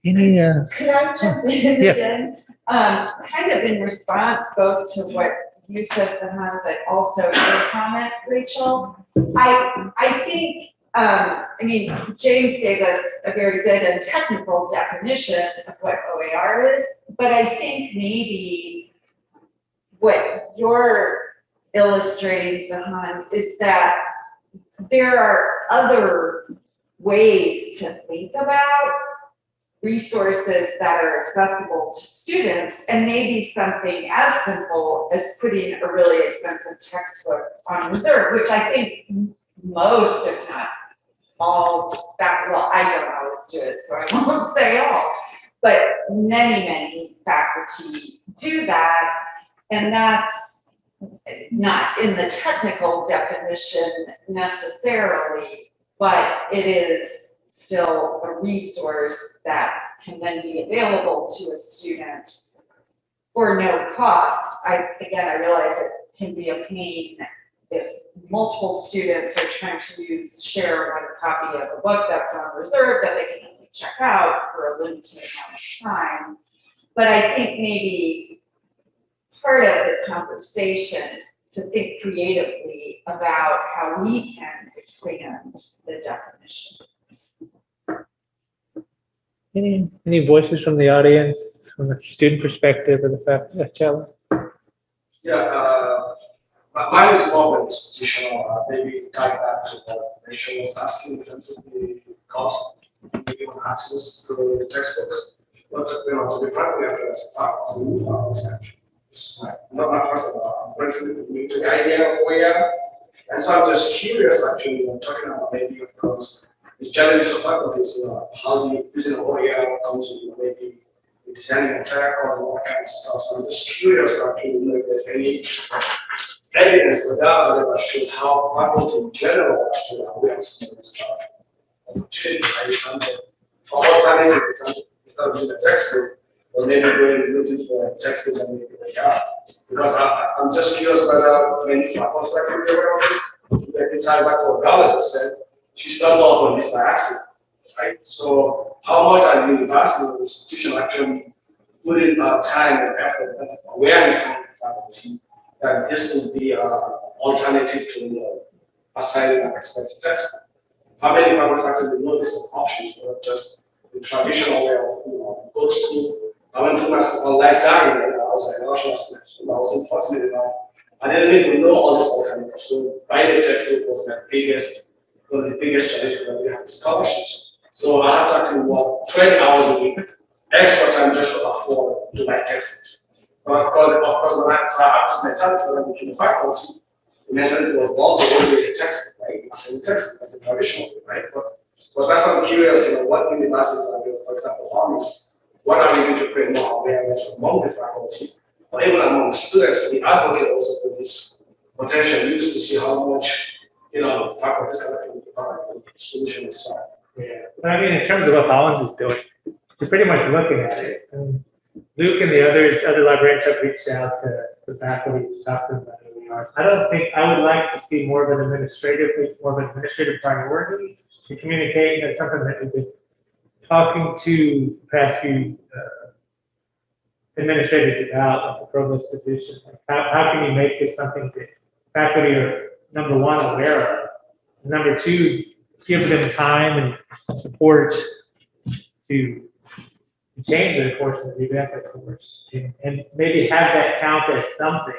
Any, Could I jump in Yeah. again? Kind of in response both to what you said, Zahan, but also your comment, Rachel. I think, I mean, James gave us a very good and technical definition of what OER is, but I think maybe what you're illustrating, Zahan, is that there are other ways to think about resources that are accessible to students, and maybe something as simple as putting a really expensive textbook on reserve, which I think most, if not all, well, I don't always do it, so I won't say all, but many faculty do that, and that's not in the technical definition necessarily, but it is still a resource that can then be available to a student for no cost. I realize it can be a pain if multiple students are trying to share one copy of a book that's on reserve that they can only check out for a limited amount of time. But I think maybe part of the conversation is to think creatively about how we can expand the definition. any voices from the audience, from the student perspective or the faculty? Challenge? Yeah, mine is more of an institutional, maybe tied back to what Rachel was asking in terms of the cost, maybe on access to the textbooks. But to be frank, we have to faculty, actually. It's not my first I'm relatively new to the idea of OER. And so I'm just curious, actually, when talking about maybe, of course, the challenges of faculties, how do you use an OER comes with maybe designing a track or all that kind of stuff. So I'm just curious, actually, if there's any evidence or data that shows how faculty in general actually are aware of students about opportunity, for alternative instead of using a textbook, or maybe going looking for a textbook and maybe a job. Because I'm just curious whether many faculty are aware of this. They can tie back to what Gala just said. She stumbled upon this by accident, right? So how much are the university or institution actually putting time and effort and awareness on the faculty that this will be an alternative to assigning an expensive textbook? How many faculty actually know this is an option instead of just the traditional way of go to school? I went to my school online Saturday and I was like, I was unfortunate enough. I didn't even know all this alternatives. So buying the textbook was one of the biggest challenges that we have scholarships. So I have to actually work 20 hours a week, extra time just to afford to buy textbooks. But of course, when I asked my time when I became a faculty, we mentioned it was all the always a textbook, right? It's a textbook, that's a traditional way, right? But that's why I'm curious, what universities are doing, for example, honors, what are we going to create more awareness among the faculty, or even among the students, to be advocate also for this potential use to see how much faculty are actually the solution itself. Yeah, but I mean, in terms of what Collins is doing, you're pretty much looking at it. Luke and the other librarians have reached out to the faculty to talk to them about OER. I would like to see more of an administrative priority to communicate. That's something that we've been talking to the past few administrators about, like the provost position. Like how can you make this something that faculty are, number one, aware of, and number two, give them time and support to change the course and revamp the course, and maybe have that count as something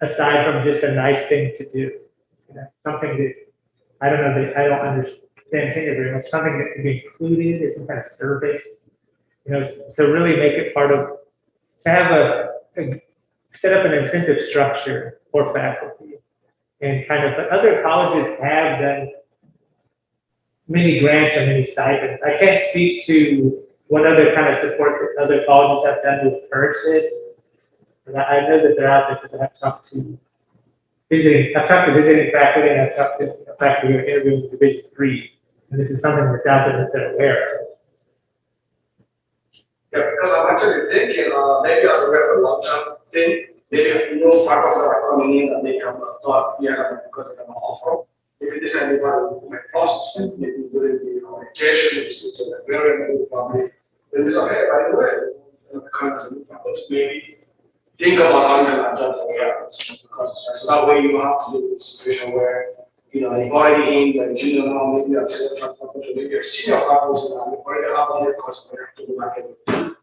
aside from just a nice thing to do. Something that I don't understand tenure very much. Something that can be included as some kind of service. So really make it part of, to have set up an incentive structure for faculty, and but other colleges have done many grants or many stipends. I can't speak to what other kind of support that other colleges have done to encourage this, but I know that they're out there because I've talked to visiting faculty, and I've talked to faculty who are interviewing Division III, and this is something that's out there that they're aware of. Yeah, because I'm actually thinking maybe as a long-term thing, maybe faculty are coming in and they have thought, because they have an offer. Maybe this can be part of my process, maybe within the communication, with the librarian, probably then it's okay, by the way, kind of maybe think about how you can adapt for because right? So that way you don't have to do a situation where you've already in the junior now, maybe a senior faculty, maybe a senior faculty now, you already have all your courses, but you have to go back and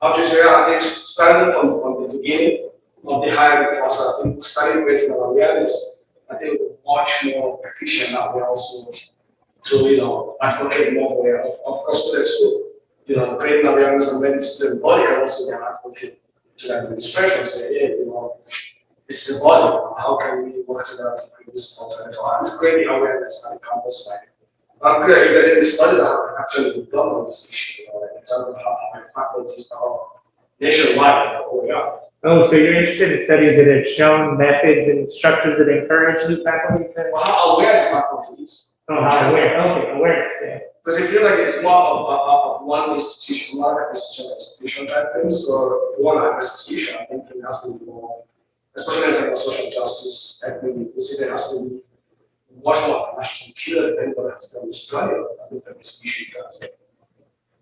obviously, I think starting from the beginning of the hiring process, I think starting with awareness, I think much more efficient that way also to advocate more for of course students too. Creating awareness and then student body can also be an advocate to the administration, say, yeah, this is a body, how can we work together to create this alternative? And it's creating awareness at the campus side. I'm clear because in the studies that have actually been done on this issue, in terms of how many faculties are nationwide, Oh, so you're interested in studies that have shown methods and structures that encourage new faculty to? Well, how aware the faculty is. Oh, how aware, okay, awareness, yeah. Because I feel like it's more of one institution, not a institution type thing. So one institution, I think it has to be more, especially in terms of social justice, I think we see there has to be much more national security than what has done this study. I think that this issue does.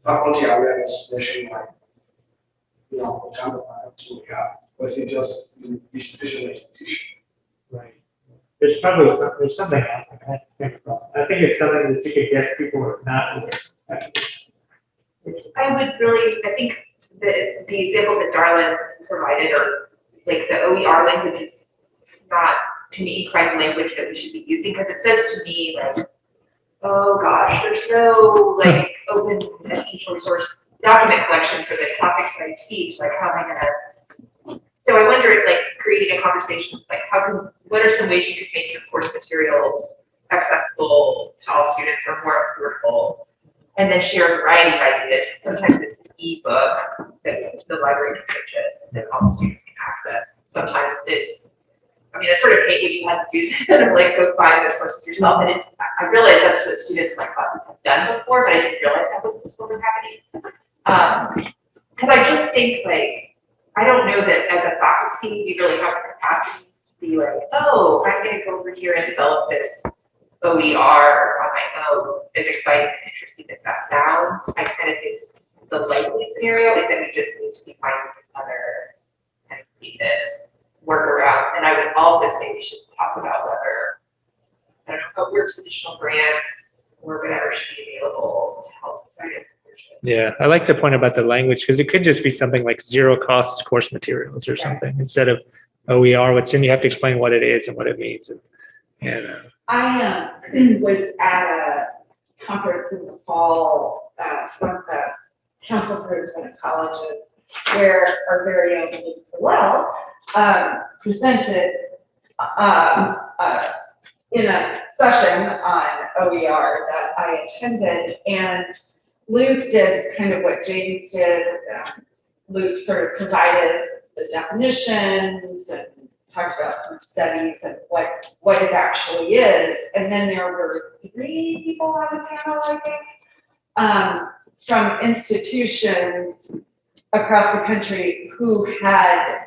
Faculty awareness nationwide, in terms of faculty we have, was it just institution? Right. There's probably there's something I haven't come across. I think it's something that you could guess people are not aware of. I think the examples that Darlene provided are like the OER language is not, to me, correct language that we should be using, because it says to me like, oh gosh, there's no like open educational resource document collection for the topics that I teach. Like, how am I gonna? So I wonder if like creating a conversation, it's like, what are some ways you could make your course materials accessible to all students or more affordable? And then share a variety of ideas. Sometimes it's an ebook that the library can purchase that all students can access. Sometimes it's, I sort of hate what you had to do to kind of like go find those sources yourself. And I realize that's what students in my classes have done before, but I didn't realize that what was happening. Because I just think like, I don't know that as a faculty, we really have the capacity to be like, oh, I'm gonna go over here and develop this OER on my own, as exciting and interesting as that sounds. I kind of think the likely scenario is that we just need to be finding these other kind of creative workarounds. And I would also say we should talk about whether, I don't know, what works, additional grants or whatever should be available to help society. Yeah, I like the point about the language because it could just be something like zero cost course materials or something instead of OER, which then you have to explain what it is and what it means. I was at a conference in the fall, one of the council for independent colleges, where our very own Lisa Well presented in a session on OER that I attended, and Luke did kind of what James did. Luke sort of provided the definitions and talked about some studies and what it actually is. And then there were 3 people on the panel, I think, from institutions across the country who had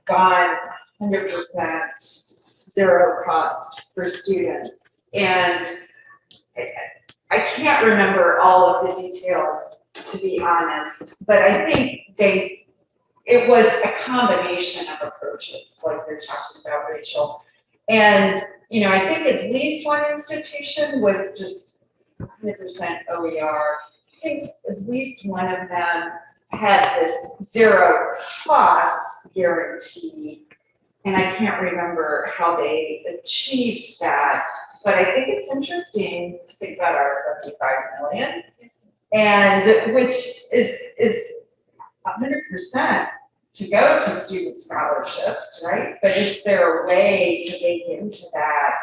gone 100% zero cost for students. And I can't remember all of the details, to be honest, but I think it was a combination of approaches, like you're talking about, Rachel. And, I think at least one institution was just 100% OER. I think at least one of them had this zero cost guarantee. And I can't remember how they achieved that, but I think it's interesting to think about our 75 million, and which is 100% to go to student scholarships, right? But is there a way to make into that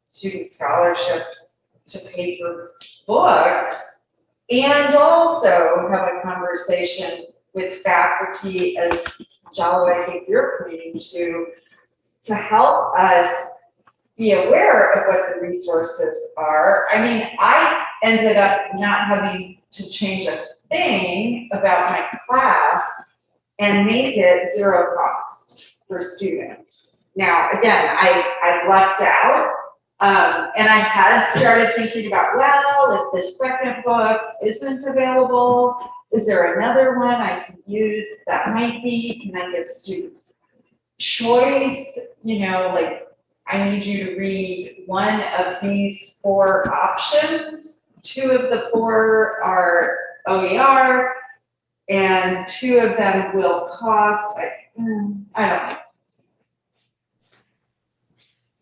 student scholarships to pay for books and also have a conversation with faculty, as Jallo, I think you're pointing to help us be aware of what the resources are. I ended up not having to change a thing about my class and make it zero cost for students. Now, again, I lucked out, and I had started thinking about, well, if the second book isn't available, Is there another one I can use that might be, can I give students choice? You know, like, I need you to read one of these 4 options. 2 of the 4 are OER, and 2 of them will cost, I don't know.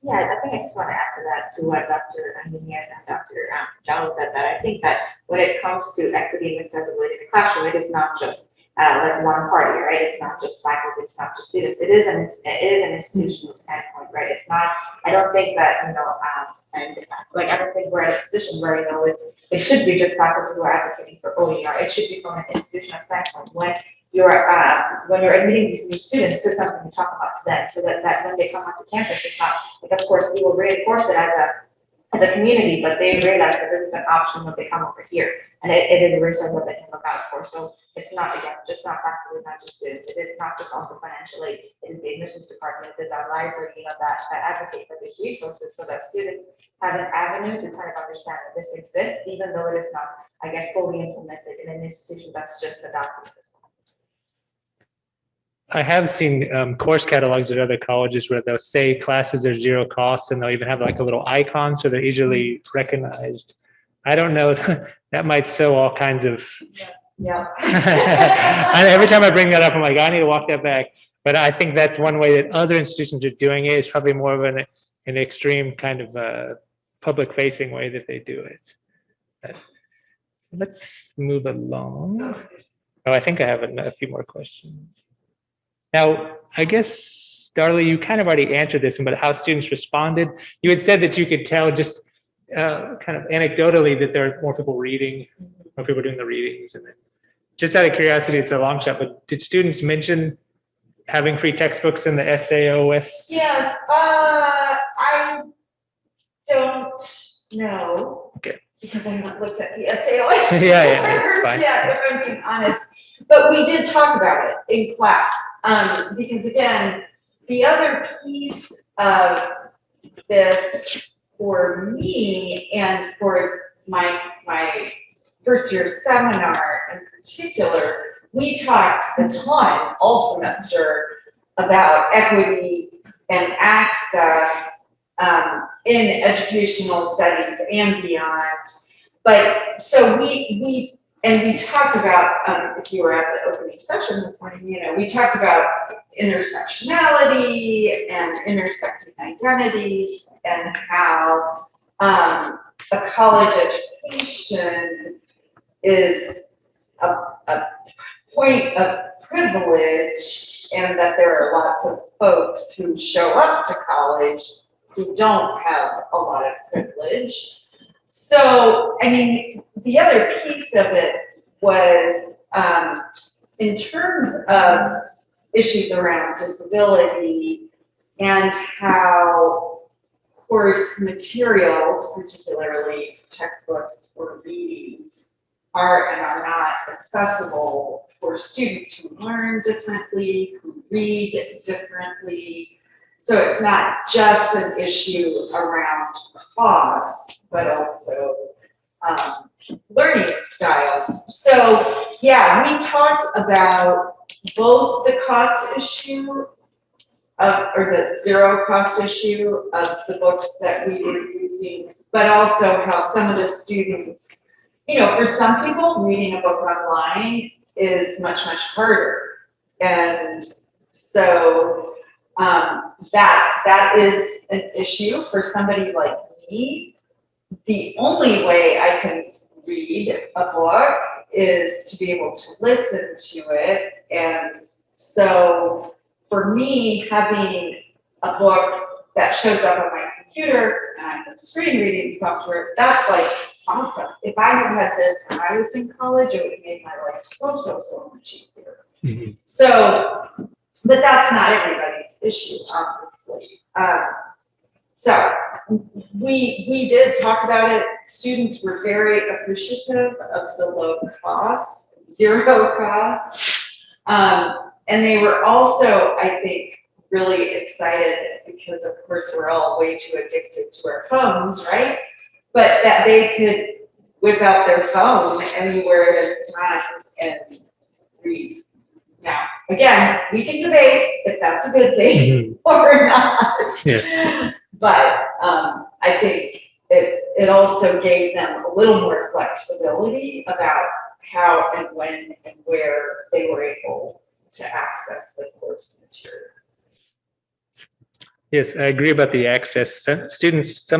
Yeah, I think I just want to add to that, to what Dr. Nunez and Dr. Jones said, that I think that when it comes to equity and accessibility in the classroom, it is not just like one party, right? It's not just faculty, it's not just students. It is an institutional standpoint, right? It's not. I don't think that and like I don't think we're in a position where it should be just faculty who are advocating for OER. It should be from an institutional standpoint. When you're admitting these new students, there's something to talk about to them, so that when they come onto campus, it's not like, of course, we will reinforce it as a community, but they realize that this is an option when they come over here, and it is a resource that they can look out for. So it's not, again, just not faculty, not just students. It is not just also financially. It is the admissions department. It is our library, that advocate for these resources so that students have an avenue to kind of understand that this exists, even though it is not, I guess, fully implemented in an institution that's just adopting this. I have seen course catalogs at other colleges where they'll say classes are 0 cost, and they'll even have like a little icon so they're easily recognized. I don't know, that might sow all kinds of. Yeah. And every time I bring that up, I'm like, I need to walk that back. But I think that's one way that other institutions are doing it. It's probably more of an extreme kind of public facing way that they do it. But, so let's move along. Oh, I think I have a few more questions. Now, I guess, Darla, you kind of already answered this, but how students responded. You had said that you could tell just kind of anecdotally that there are more people reading, more people doing the readings. And then just out of curiosity, it's a long shot, but did students mention having free textbooks in the SAOS? Yes, I don't know. Okay. Because I haven't looked at the SAOS. Yeah, it's fine. Yeah, if I'm being honest. But we did talk about it in class, because again, the other piece of this for me and for my first year seminar in particular, we talked a ton all semester about equity and access in educational settings and beyond. But so we talked about, if you were at the opening session this morning, we talked about intersectionality and intersecting identities and how a college education is a point of privilege, and that there are lots of folks who show up to college who don't have a lot of privilege. So, I mean, the other piece of it was in terms of issues around disability and how course materials, particularly textbooks or readings, are and are not accessible for students who learn differently, who read differently. So it's not just an issue around cost, but also learning styles. So yeah, we talked about both the cost issue or the 0 cost issue of the books that we were using, but also how some of the students, for some people, reading a book online is much, much harder. And so that is an issue for somebody like me. The only way I can read a book is to be able to listen to it. And so for me, having a book that shows up on my computer and I have screen reading software, that's like awesome. If I had had this when I was in college, it would have made my life so much easier. Mm-hmm. So, but that's not everybody's issue, obviously. So we did talk about it. Students were very appreciative of the low cost, 0 cost. And they were also, I think, really excited because, of course, we're all way too addicted to our phones, right? But that they could whip out their phone anywhere at a time and read. Now, again, we can debate if that's a good thing or not. Yeah. But, I think it also gave them a little more flexibility about how and when and where they were able to access the course material. Yes, I agree about the access. Some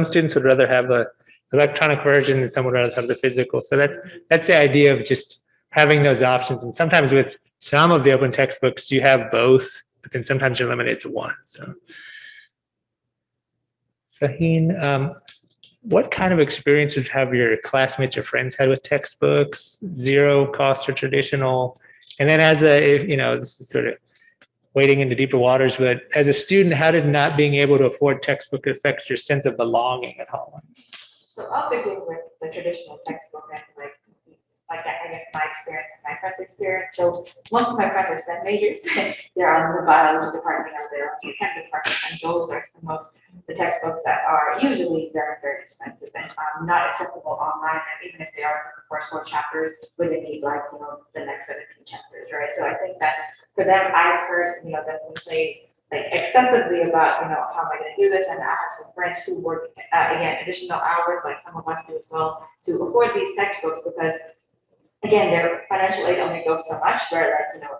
students would rather have a electronic version and some would rather have the physical. So that's the idea of just having those options. And sometimes with some of the open textbooks, you have both, but then sometimes you're limited to one. So, Saheen, what kind of experiences have your classmates or friends had with textbooks, zero cost or traditional? And then as a, this is sort of wading into deeper waters, but as a student, how did not being able to afford textbook affect your sense of belonging at Hollins? So I'll begin with the traditional textbook and I guess my experience, my friend's experience. So most of my friends are STEM majors. They're on the biology department or they're on the chem department, and those are some of the textbooks that are usually very, very expensive and not accessible online. And even if they are, of course, 4 chapters, would they need the next 17 chapters, right? So I think that for them, I've heard, them complain excessively about, how am I going to do this? And I have some friends who work, again, additional hours, like some of us do as well, to afford these textbooks because, again, their financial aid only goes so much where,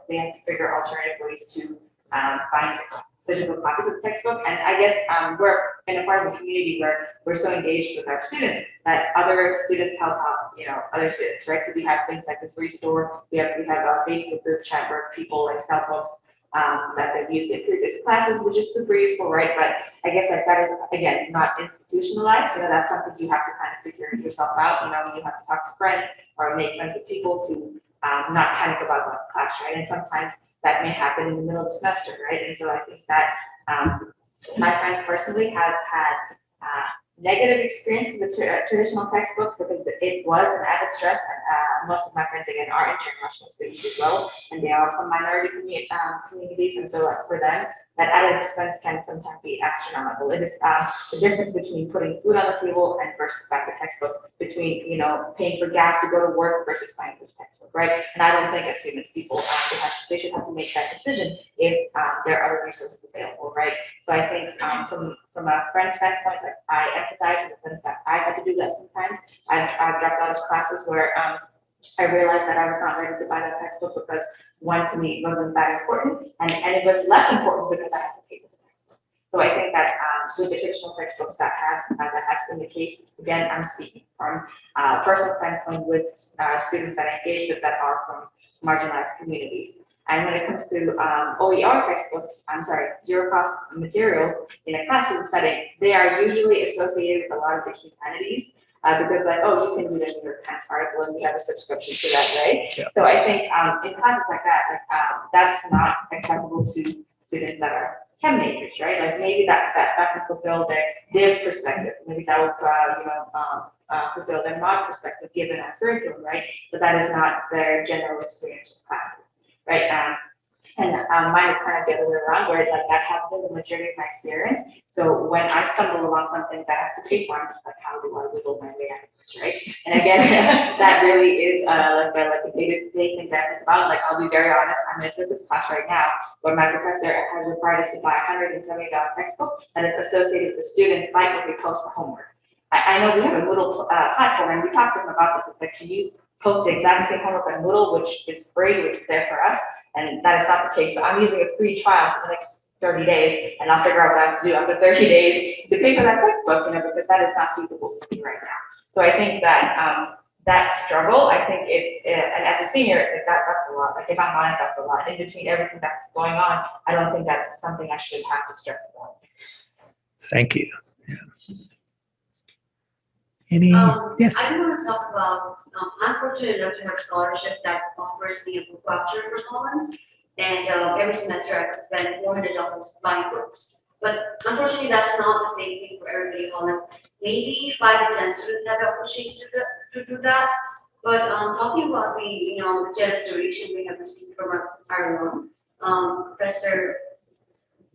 they have to figure alternative ways to find physical copies of the textbook. And I guess we're in a part of the community where we're so engaged with our students that other students help out, other students, right? So we have things like the free store. We have a Facebook group chat where people sell books that they've used in previous classes, which is super useful, right? But I guess that is, again, not institutionalized. That's something you have to kind of figure yourself out. You have to talk to friends or make friends with people to not panic about going to class, right? And sometimes that may happen in the middle of the semester, right? And so I think that my friends personally have had negative experiences with traditional textbooks because it was an added stress. And most of my friends, again, are international students as well, and they are from minority communities. And so for them, that added expense can sometimes be astronomical. It is the difference between putting food on the table and versus buying the textbook, between paying for gas to go to work versus buying this textbook, right? And I don't think as students, people they should have to make that decision if there are other resources available, right? So I think from a friend standpoint, I empathize in the sense that I had to do that sometimes. I've dropped out of classes where I realized that I was not ready to buy that textbook because one, to me, wasn't that important, and it was less important because I had to pay for the textbook. So I think that with the traditional textbooks that has been the case. Again, I'm speaking from a personal standpoint with students that I engage with that are from marginalized communities. And when it comes to OER textbooks, zero cost materials in a classroom setting, they are usually associated with a lot of the humanities. Because you can read a New York Times article and we have a subscription to that, right? Yeah. So I think in classes like that, that's not accessible to students that are chem majors, right? Maybe that can fulfill their div perspective. Maybe that would fulfill their mod perspective given our curriculum, right? But that is not their general experience with classes, right? And mine is kind of the other way around, where that has been the majority of my experience. So when I stumble along something that I have to pay for, I'm just how do I wiggle my way out of this, right? And again, that really is a day-to-day thing that I think about. I'll be very honest, I'm in a physics class right now where my professor has required us to buy a $170 textbook that is associated with the students when we post the homework. I know we have a Moodle platform, and we talked to him about this. It's can you post the exact same homework on Moodle, which is free, which is there for us? And that is not the case. So I'm using a free trial for the next 30 days, and I'll figure out what I have to do after 30 days to pay for that textbook, because that is not feasible for me right now. So I think that that struggle, I think and as a senior, it's that's a lot. If I'm honest, that's a lot. In between everything that's going on, I don't think that's something I should have to stress about. Thank you. Yeah. Yes. I want to talk about, I'm fortunate enough to have a scholarship that offers me a book voucher for Hollins. And every semester I could spend $400 buying books. But unfortunately, that's not the same thing for everybody in Hollins. Maybe 5 to 10 students have the opportunity to do that. But talking about the generous donation we have received from our Professor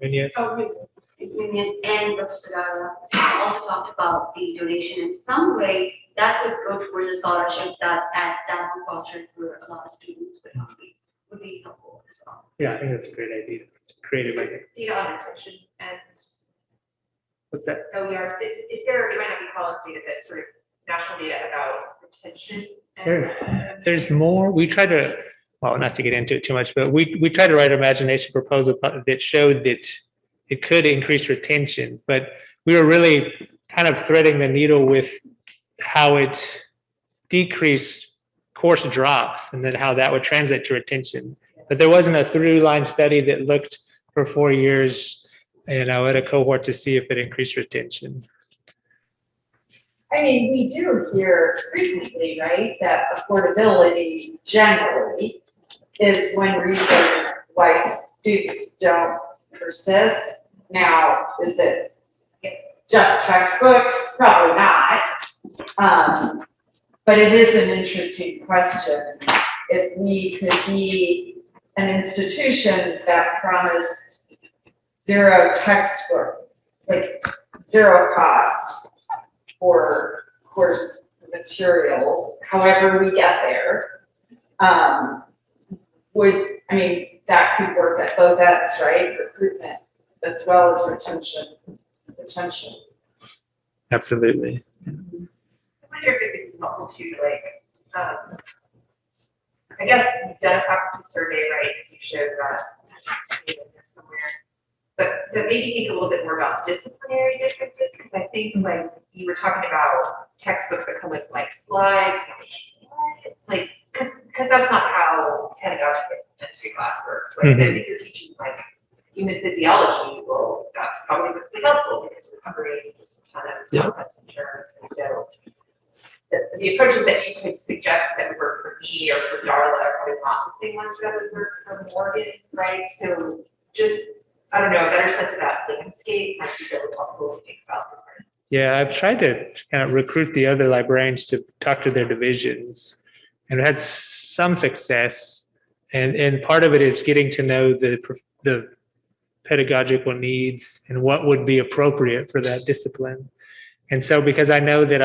Yes. And Professor Dara also talked about the donation in some way that would go towards a scholarship that adds that book voucher for a lot of students would be helpful as well. Yeah, I think that's a great idea. Creative idea. Data on retention and What's that? OER, is there, it might not be policy, but sort of national data about retention? and- There's more. We try to, well, not to get into it too much, but we tried to write an imagination proposal that showed that it could increase retention, but we were really kind of threading the needle with how it decreased course drops and then how that would translate to retention. But there wasn't a through line study that looked for 4 years, at a cohort to see if it increased retention. I mean, we do hear frequently, right, that affordability generally is one reason why students don't persist. Now, is it just textbooks? Probably not. But it is an interesting question. If we could be an institution that promised zero textbook, like zero cost for course materials, however we get there, that could work at both ends, right? Recruitment as well as retention. Absolutely. I wonder if it would be helpful to I guess you've done a competency survey, right, because you showed that in there somewhere. But maybe think a little bit more about disciplinary differences, because I think like you were talking about textbooks that come with like slides, and like, because that's not how pedagogic chemistry class works, right? Mhm. And if you're teaching like human physiology, well, that's probably what's helpful because we're covering just a ton of concepts and terms. And so the approaches that you could suggest that would work for me or for Darla are probably not the same ones that would work for Morgan, right? So just, I don't know, a better sense of that landscape might be really possible to think about. Yeah, I've tried to kind of recruit the other librarians to talk to their divisions and had some success. And part of it is getting to know the pedagogical needs and what would be appropriate for that discipline. And so because I know that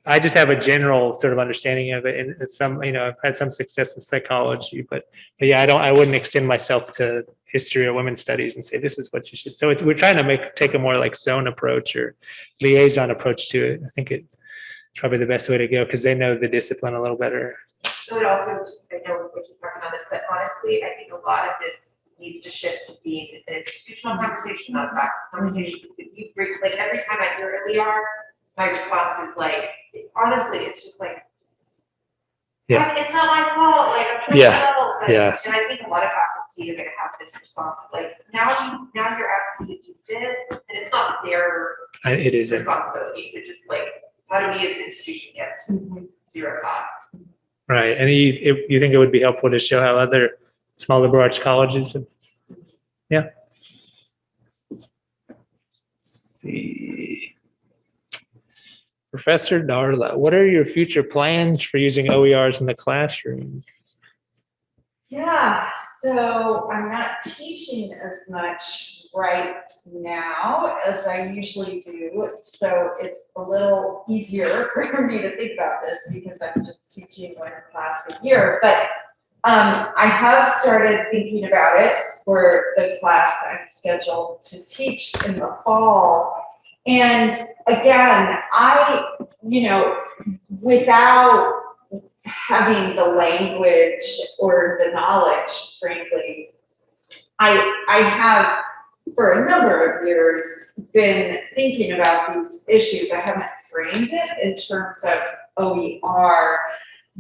I just have a general sort of understanding of it, and some, I've had some success with psychology, but yeah, I wouldn't extend myself to history or women's studies and say, this is what you should. So we're trying to take a more like zone approach or liaison approach to it. I think it's probably the best way to go because they know the discipline a little better. I would also, I know we keep talking on this, but honestly, I think a lot of this needs to shift to being an institutional conversation, not a practice conversation. If you like every time I hear OER, my response is like, honestly, it's just like, Yeah. it's not my fault. Like I'm trying Yeah. to help. Like, Yeah. And I think a lot of faculty are going to have this response of like, now you're asking me to do this, and it's not their It isn't. responsibility. So just like, how do we as an institution get zero cost? Right. And you think it would be helpful to show how other small liberal arts colleges have, yeah. Let's see. Professor Darla, what are your future plans for using OERs in the classroom? Yeah, so I'm not teaching as much right now as I usually do. So it's a little easier for me to think about this because I'm just teaching one class a year. But I have started thinking about it for the class I'm scheduled to teach in the fall. And again, without having the language or the knowledge, frankly, I have for a number of years been thinking about these issues. I haven't framed it in terms of OER,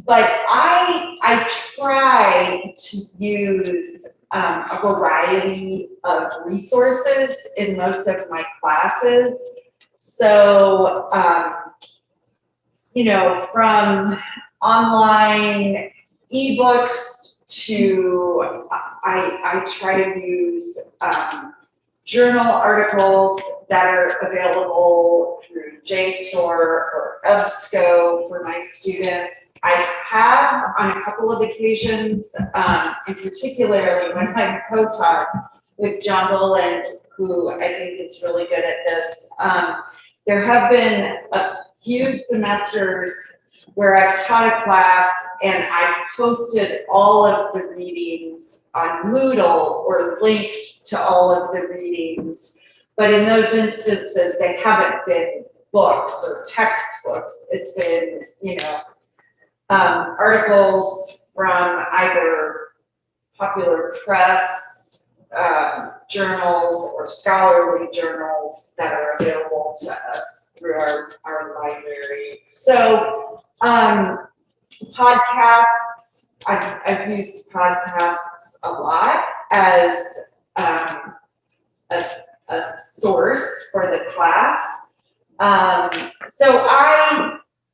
but I try to use a variety of resources in most of my classes. So, from online ebooks to I try to use journal articles that are available through JSTOR or EBSCO for my students. I have on a couple of occasions, and particularly when I'm co-taught with John Boland, who I think is really good at this. There have been a few semesters where I've taught a class and I've posted all of the readings on Moodle or linked to all of the readings. But in those instances, they haven't been books or textbooks. It's been, articles from either popular press, journals or scholarly journals that are available to us through our library. So, podcasts, I've used podcasts a lot as a source for the class. So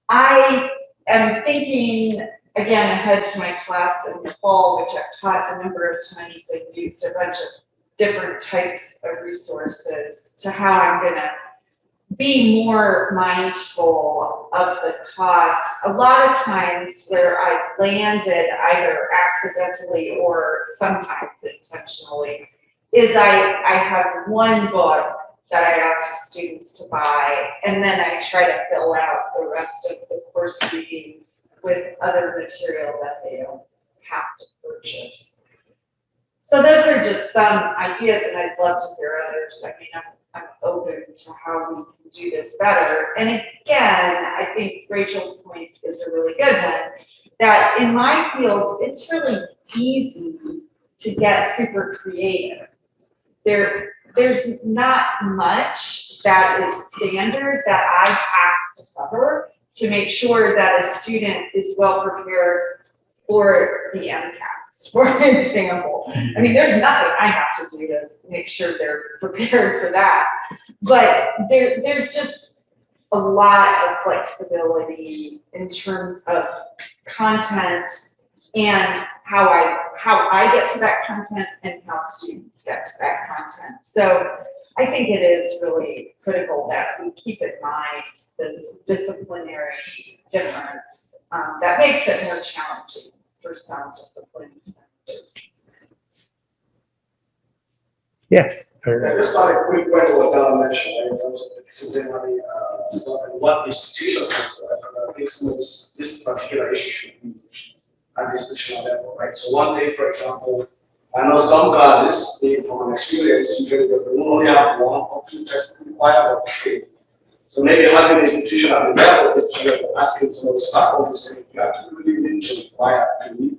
I am thinking again ahead to my class in the fall, which I've taught a number of times. I've used a bunch of different types of resources to how I'm gonna be more mindful of the cost. A lot of times where I've landed either accidentally or sometimes intentionally is I have one book that I ask students to buy, and then I try to fill out the rest of the course readings with other material that they don't have to purchase. So those are just some ideas, and I'd love to hear others. I mean, I'm open to how we can do this better. And again, I think Rachel's point is a really good one, that in my field, it's really easy to get super creative. There's not much that is standard that I have to cover to make sure that a student is well prepared for the MCATs, for example. I mean, there's nothing I have to do to make sure they're prepared for that. But there's just a lot of flexibility in terms of content and how I get to that content and how students get to that content. So I think it is really critical that we keep in mind this disciplinary difference that makes it more challenging for some disciplines than others. Yes. Yeah, just like a quick point to what Donna mentioned, right, in terms of the seasonality stuff and what institutions have to, I think some of this particular issue should be at the institutional level, right? So one thing, for example, I know some classes, from an experience, usually they will only have 1 or 2 texts required or 3. So maybe having an institution at the level is just asking some of the faculty, you have to really need to require to read,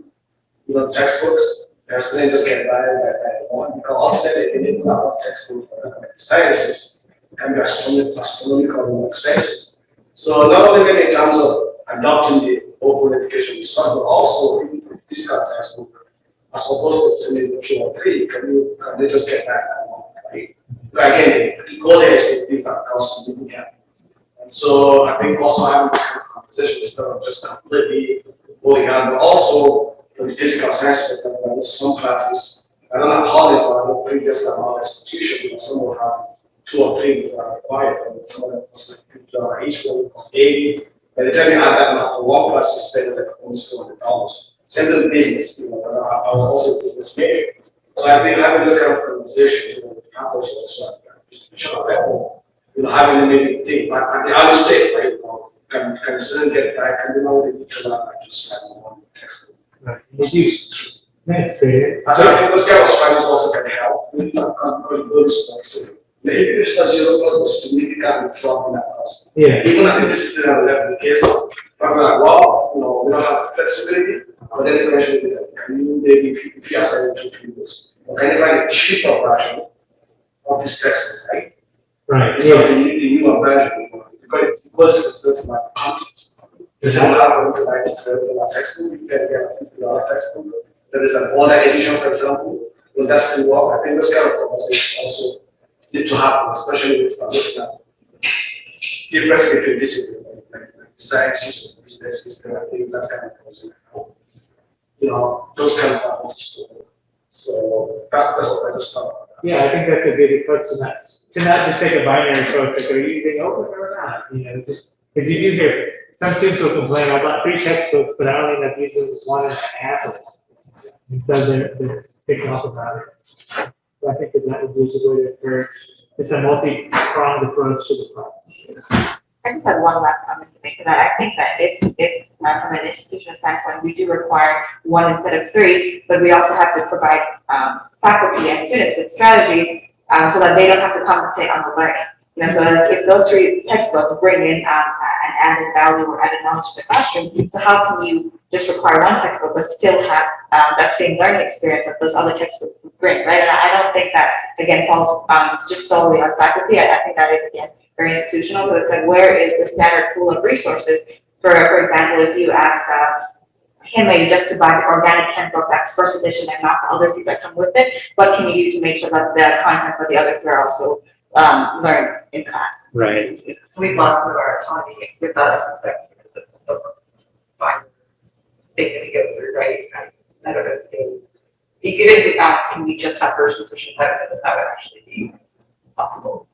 textbooks. The student just get by one, because ultimately they didn't have a textbook for sciences, can be astronomical expensive. So not only in terms of adopting the open education resource, but also in the physical textbook, as opposed to sending 2 or 3, can they just get back that one, right? But again, the goal there is to give that cost significant. And so I think also having this kind of conversation instead of just completely going on, but also for the physical science, some classes, I don't know how this are previous amount institutions, but some will have 2 or 3 that are required, and some of them was like each one was 80. By the time you add that amount for one class, you spend like almost $200. Same with business, because I was also a business major. So I think having this kind of conversation, with faculty also at the institutional level, having maybe think like at the early stage, right? Can the student get back? Can they know they need to learn like just having one textbook? Right. That's great. So I think those kind of strategies also can help with maybe it's not 0 significant drop in that cost. Yeah. Even at the disciplinary level, in case I'm like, well, we don't have flexibility, but then the question is, can you maybe if you are selling 2 videos, or can you find a cheaper version of this textbook, right? Right. It's not the newer version, because it goes to my content. There's another one to like $12 textbook, you can get a $50 textbook. There is an online edition, for example. Will that still work? I think those kind of conversations also need to happen, especially if we're looking at difference between disciplines, like sciences or businesses, I think that kind of conversation. Those kind of problems. So that's what I just thought. Yeah, I think that's a good approach to not just take a binary approach, like are you using open or not? Just because you do hear some students will complain, I bought 3 textbooks, but I only end up using 1.5 of them. And so they're picking up about it. So I think that would be a good way to encourage. It's a multi-pronged approach to the problem. I just had one last comment to make to that. I think that if from an institutional standpoint, we do require one instead of three, but we also have to provide faculty and students with strategies so that they don't have to compensate on the learning. You know, so if those three textbooks bring in an added value or added knowledge to the classroom, so how can you just require one textbook but still have that same learning experience that those other textbooks bring, right? And I don't think that, again, falls just solely on faculty. I think that is, again, very institutional. So it's like, where is the standard pool of resources? For example, if you ask him just to buy the organic chem book that's first edition and not the other three that come with it, what can you do to make sure that the content for the other three are also learned in class? Right. We've lost some of our autonomy with that, I suspect, because of the fine thing that we go through, right? I don't know if they, even if we ask, can we just have first edition, I don't know if that would actually be possible.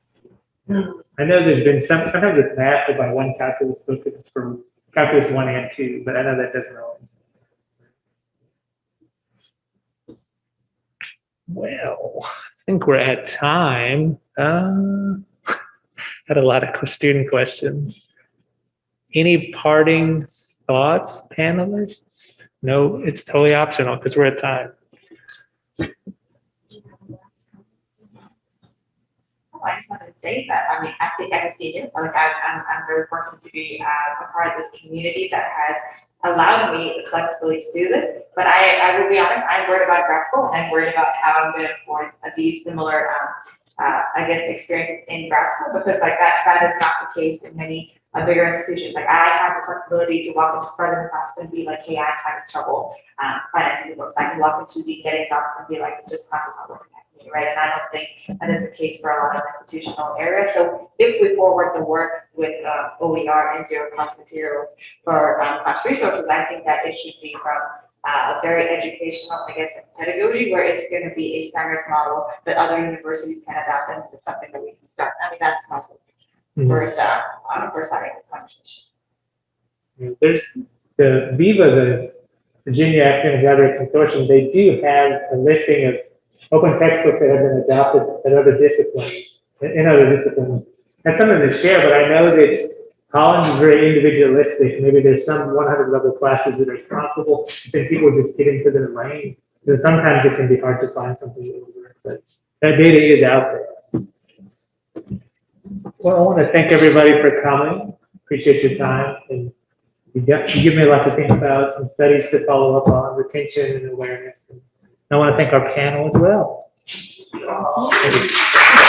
I know there's been sometimes with math, they buy one calculus book that's for calculus 1 and 2, but I know that doesn't always. Well, I think we're at time. Had a lot of student questions. Any parting thoughts, panelists? No, it's totally optional because we're at time. I just wanted to say that, I mean, I think as a senior, like I'm very fortunate to be a part of this community that has allowed me the flexibility to do this. But I will be honest, I'm worried about grad school and I'm worried about how I'm going to afford these similar, I guess, experiences in grad school, because like that is not the case in many bigger institutions. Like I have the flexibility to walk into the president's office and be like, hey, I'm having trouble financing the books. I can walk into the Getty's office and be like, this class is not working. Right, and I don't think that is the case for a lot of institutional areas. So if we forward the work with OER and zero cost materials for class resources, I think that it should be from a very educational, I guess, pedagogy, where it's going to be a standard model that other universities can adopt, and it's something that we can start. I mean, that's not the first having this conversation. There's the VIVA, the Virginia Academic Library Consortium. They do have a listing of open textbooks that have been adopted in other disciplines, And some of them share, but I know that Collins is very individualistic. Maybe there's some 100 level classes that are profitable, then people just get into their lane. So sometimes it can be hard to find something that will work, but that data is out there. Well, I want to thank everybody for coming. Appreciate your time. And you give me a lot to think about, some studies to follow up on, retention and awareness. And I want to thank our panel as well. Thank you.